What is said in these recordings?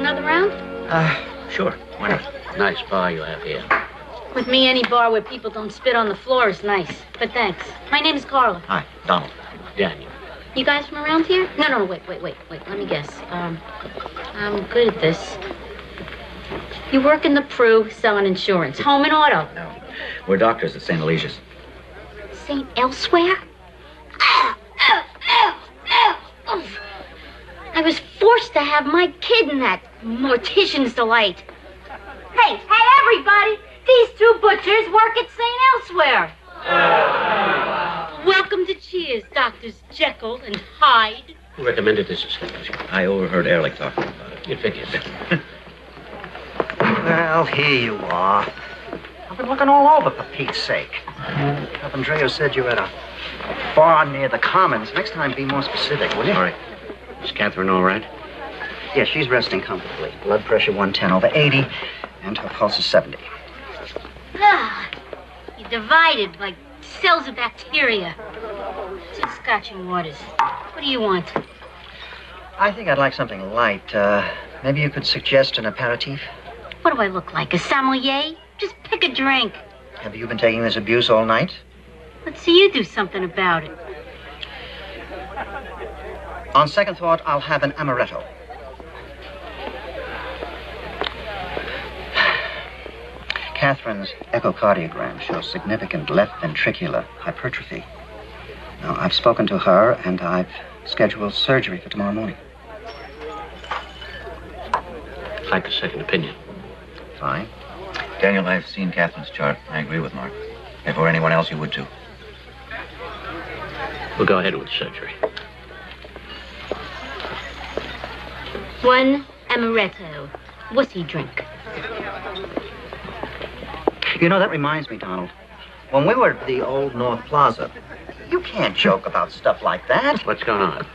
Another round? Sure. Why not? Nice bar you have here. With me, any bar where people don't spit on the floor is nice. But thanks. My name is Carla. Hi, Donald. Daniel. You guys from around here? No, wait. Let me guess. I'm good at this. You work in the Pru selling insurance. Home and auto. No. We're doctors at St. Alicia's. St. Elsewhere? I was forced to have my kid in that mortician's delight. Hey, everybody! These two butchers work at St. Elsewhere. Welcome to Cheers, Doctors Jekyll and Hyde. Who recommended this establishment? I overheard Ehrlich talking about it. You figured. Well, here you are. I've been looking all over, for Pete's sake. Andrea said you were at a bar near the Commons. Next time, be more specific, will you? All right. Is Catherine all right? Yeah, she's resting comfortably. Blood pressure 110/80, and her pulse is 70. You're divided like cells of bacteria. Two scotch and waters. What do you want? I think I'd like something light. Maybe you could suggest an aperitif? What do I look like, a sommelier? Just pick a drink. Have you been taking this abuse all night? Let's see you do something about it. On second thought, I'll have an amaretto. Catherine's echocardiogram shows significant left ventricular hypertrophy. Now, I've spoken to her, and I've scheduled surgery for tomorrow morning. I'd like a second opinion. Fine. Daniel, I've seen Catherine's chart. I agree with Mark. If or anyone else, you would too. We'll go ahead with surgery. One amaretto. Wussy drink. You know, that reminds me, Donald. When we were at the old North Plaza, you can't joke about stuff like that. What's going on?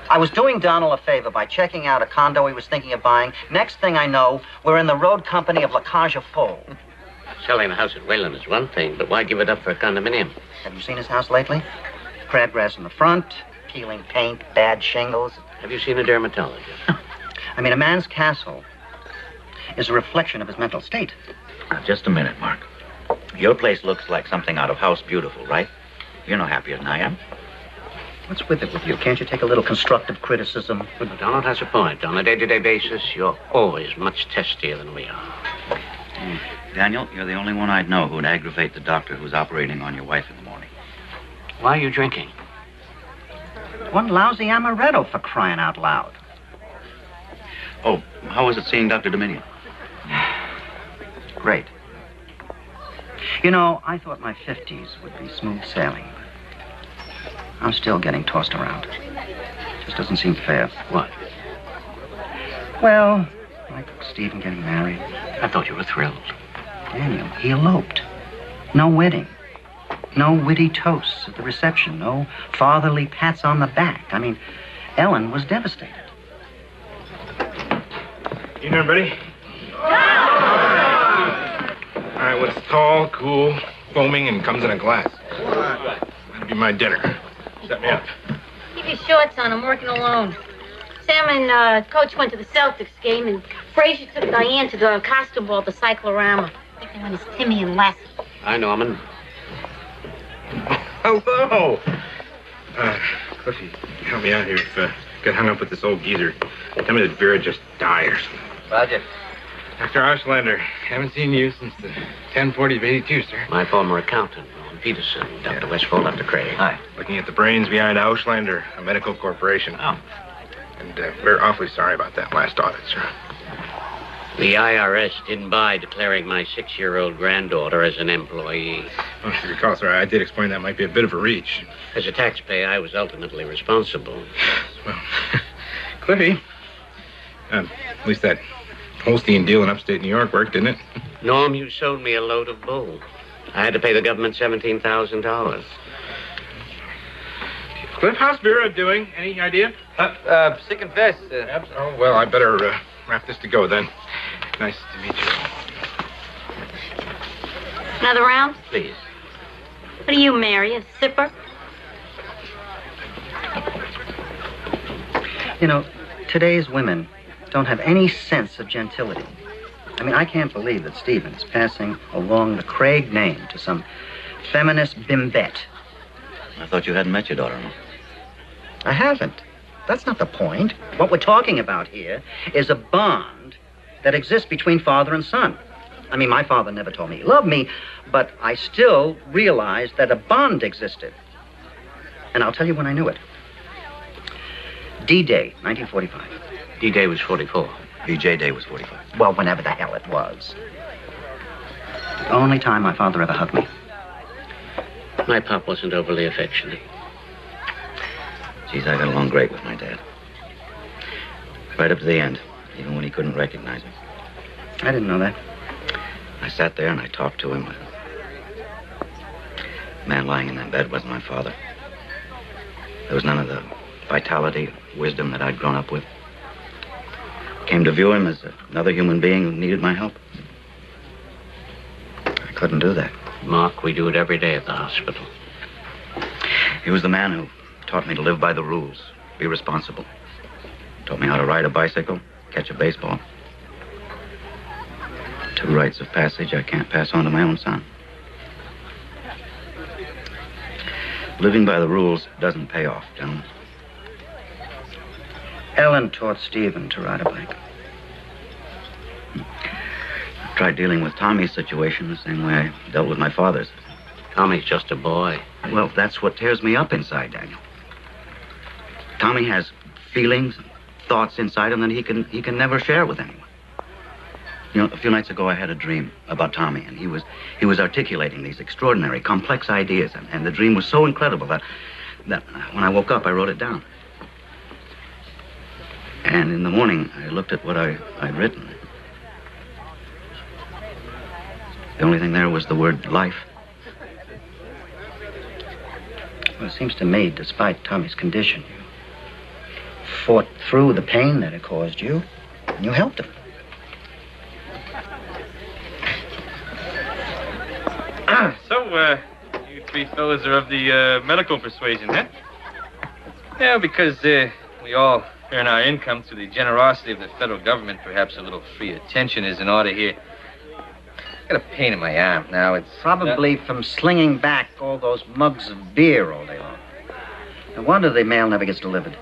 I was doing Donald a favor by checking out a condo he was thinking of buying. Next thing I know, we're in the road company of La Cage aux Folles. Selling a house at Wayland is one thing, but why give it up for a condominium? Have you seen his house lately? Crabgrass in the front, peeling paint, bad shingles. Have you seen a dermatologist? I mean, a man's castle is a reflection of his mental state. Now, just a minute, Mark. Your place looks like something out of House Beautiful, right? You're no happier than I am. What's with it with you? Can't you take a little constructive criticism? Well, Donald has a point. On a day-to-day basis, you're always much testier than we are. Daniel, you're the only one I'd know who'd aggravate the doctor who's operating on your wife in the morning. Why are you drinking? One lousy amaretto, for crying out loud. Oh, how was it seeing Dr. Dominion? Great. You know, I thought my 50s would be smooth sailing. I'm still getting tossed around. Just doesn't seem fair. What? Well, like Stephen getting married. I thought you were thrilled. Daniel, he eloped. No wedding. No witty toasts at the reception. No fatherly pats on the back. I mean, Ellen was devastated. You know, everybody? All right, what's tall, cool, foaming, and comes in a glass? That'd be my dinner. Set me up. Keep your shorts on. I'm working alone. Sam and Coach went to the Celtics game, and Frazier took Diane to the costume ball at the Cyclorama. I think they went as Timmy and Lassie. Hi, Norman. Hello. Cliffy, help me out here. Got hung up with this old geezer. Tell me that Vera just died or something. Roger. Dr. Auslander, haven't seen you since the 1040 of 82, sir. My former accountant, Norman Peterson. Dr. Westfall, Dr. Craig. Hi. Looking at the brains behind Auslander, a medical corporation. Oh. And we're awfully sorry about that last audit, sir. The IRS didn't buy declaring my 6-year-old granddaughter as an employee. Oh, if you recall, sir, I did explain that might be a bit of a reach. As a taxpayer, I was ultimately responsible. Well, Cliffy, at least that Holstein deal in upstate New York worked, didn't it? Norm, you sold me a load of bull. I had to pay the government $17,000. Cliff, how's Vera doing? Any idea? Sick and fast. Oh, well, I better wrap this to go then. Nice to meet you. Another round? Please. What are you, Mary, a sipper? You know, today's women don't have any sense of gentility. I mean, I can't believe that Stephen is passing along the Craig name to some feminist bimbette. I thought you hadn't met your daughter-in-law. I haven't. That's not the point. What we're talking about here is a bond that exists between father and son. I mean, my father never told me he loved me, but I still realized that a bond existed. And I'll tell you when I knew it. D-Day, 1945. D-Day was 44. VJ Day was 45. Well, whenever the hell it was. The only time my father ever hugged me. My pop wasn't overly affectionate. Geez, I got along great with my dad. Right up to the end, even when he couldn't recognize me. I didn't know that. I sat there and I talked to him. The man lying in that bed wasn't my father. There was none of the vitality, wisdom that I'd grown up with. Came to view him as another human being who needed my help. I couldn't do that. Mark, we do it every day at the hospital. He was the man who taught me to live by the rules, be responsible. Taught me how to ride a bicycle, catch a baseball. 2 rites of passage I can't pass on to my own son. Living by the rules doesn't pay off, gentlemen. Ellen taught Stephen to ride a bike. I tried dealing with Tommy's situation the same way I dealt with my father's. Tommy's just a boy. Well, that's what tears me up inside, Daniel. Tommy has feelings, thoughts inside him that he can never share with anyone. You know, a few nights ago I had a dream about Tommy, and he was articulating these extraordinary, complex ideas, and the dream was so incredible that when I woke up I wrote it down. And in the morning I looked at what I'd written. The only thing there was the word life. Well, it seems to me, despite Tommy's condition, you fought through the pain that it caused you, and you helped him. So, you 3 fellas are of the medical persuasion, huh? Yeah, because we all earn our income through the generosity of the federal government. Perhaps a little free attention is in order here. I got a pain in my arm now. It's Probably from slinging back all those mugs of beer all day long. No wonder the mail never gets delivered.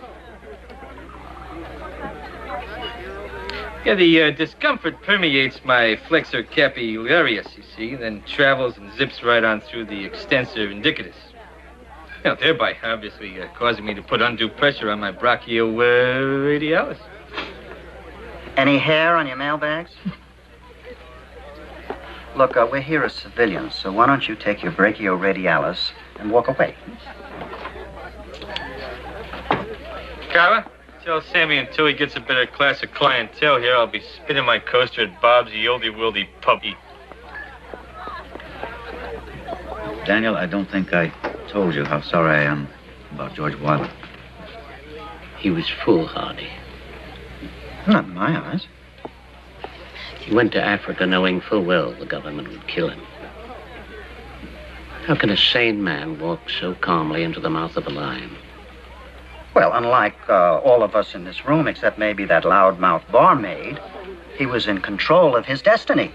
Yeah, the discomfort permeates my flexor capillaris, you see, then travels and zips right on through the extensor indicatus. You know, thereby obviously causing me to put undue pressure on my brachioradialis. Any hair on your mailbags? Look, we're here as civilians, so why don't you take your brachioradialis and walk away? Carla, tell Sammy until he gets a better class of clientele here, I'll be spinning my coaster at Bob's Yieldy-Wildy Puppy. Daniel, I don't think I told you how sorry I am about George Wilder. He was foolhardy. Not in my eyes. He went to Africa knowing full well the government would kill him. How can a sane man walk so calmly into the mouth of a lion? Well, unlike all of us in this room, except maybe that loudmouth barmaid, he was in control of his destiny.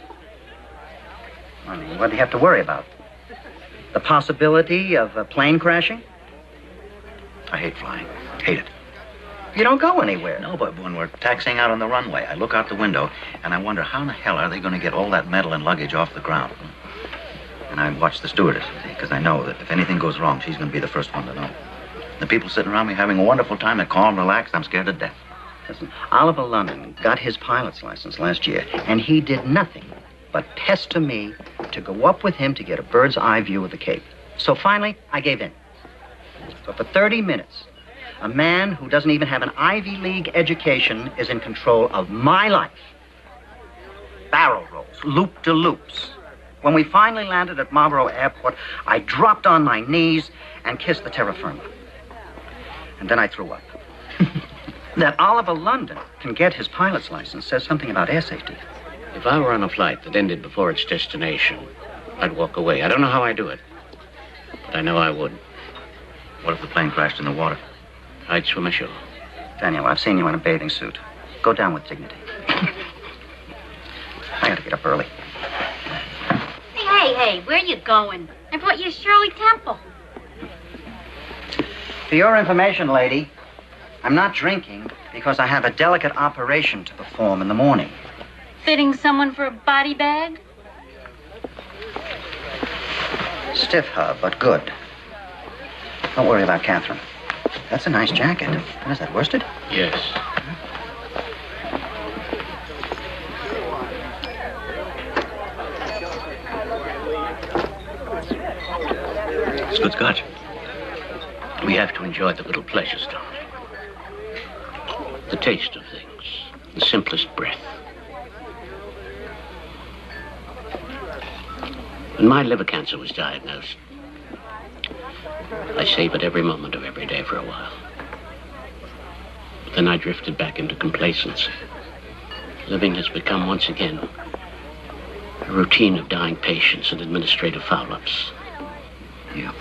I mean, what do you have to worry about? The possibility of a plane crashing? I hate flying. Hate it. You don't go anywhere. No, but when we're taxiing out on the runway, I look out the window and I wonder how in the hell are they going to get all that metal and luggage off the ground? And I watch the stewardess, because I know that if anything goes wrong, she's going to be the first one to know. The people sitting around me having a wonderful time, they're calm, relaxed, I'm scared to death. Listen, Oliver London got his pilot's license last year, and he did nothing but pester me to go up with him to get a bird's eye view of the Cape. So finally, I gave in. So for 30 minutes, a man who doesn't even have an Ivy League education is in control of my life. Barrel rolls, loop-de-loops. When we finally landed at Marlborough Airport, I dropped on my knees and kissed the terra firma. And then I threw up. That Oliver London can get his pilot's license says something about air safety. If I were on a flight that ended before its destination, I'd walk away. I don't know how I do it, but I know I would. What if the plane crashed in the water? I'd swim ashore. Daniel, I've seen you in a bathing suit. Go down with dignity. I gotta get up early. Hey, where you going? I brought you Shirley Temple. For your information, lady, I'm not drinking because I have a delicate operation to perform in the morning. Fitting someone for a body bag? Stiff her, but good. Don't worry about Catherine. That's a nice jacket. What is that, worsted? Yes. It's good scotch. We have to enjoy the little pleasures, Tom. The taste of things. The simplest breath. When my liver cancer was diagnosed, I savored every moment of every day for a while. But then I drifted back into complacency. Living has become once again a routine of dying patients and administrative foul-ups. Yep.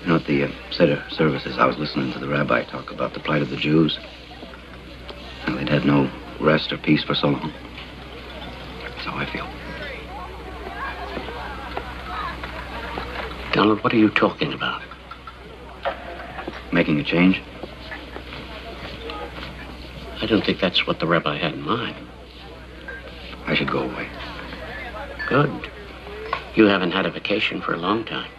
You know, at the Seder services, I was listening to the rabbi talk about the plight of the Jews. And they'd had no rest or peace for so long. That's how I feel. Donald, what are you talking about? Making a change? I don't think that's what the rabbi had in mind. I should go away. Good. You haven't had a vacation for a long time.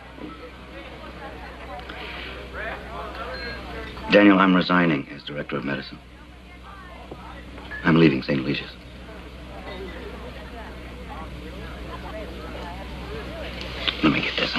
Daniel, I'm resigning as director of medicine. I'm leaving St. Lucia's. Let me get this.